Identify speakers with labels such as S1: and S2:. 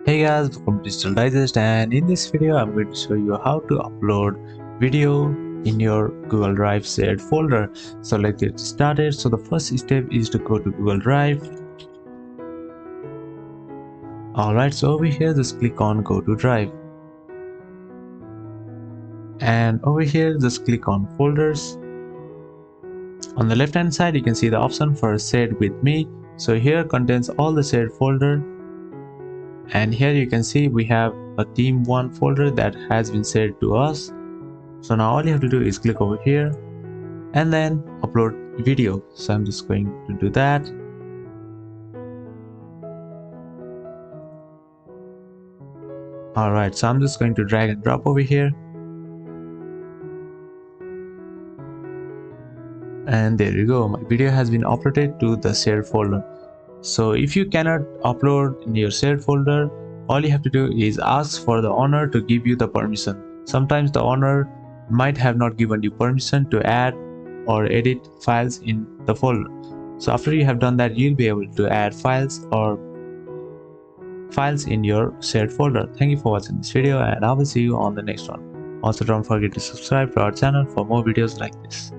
S1: Hey guys, welcome to Digital Digest, and in this video I'm going to show you how to upload video in your Google Drive shared folder. So let's get started. So the first step is to go to Google Drive. Alright, so over here just click on go to Drive, and over here just click on folders. On the left hand side you can see the option for shared with me. So here contains all the shared folder, and here you can see we have a theme1 folder that has been shared to us. So now all you have to do is click over here and then upload video. So I'm just going to do that. Alright, so I'm just going to drag and drop over here, and there you go, my video has been uploaded to the shared folder. So if you cannot upload in your shared folder, all you have to do is ask for the owner to give you the permission. Sometimes the owner might have not given you permission to add or edit files in the folder. So after you have done that, you'll be able to add files in your shared folder. Thank you for watching this video, and I will see you on the next one. Also, don't forget to subscribe to our channel for more videos like this.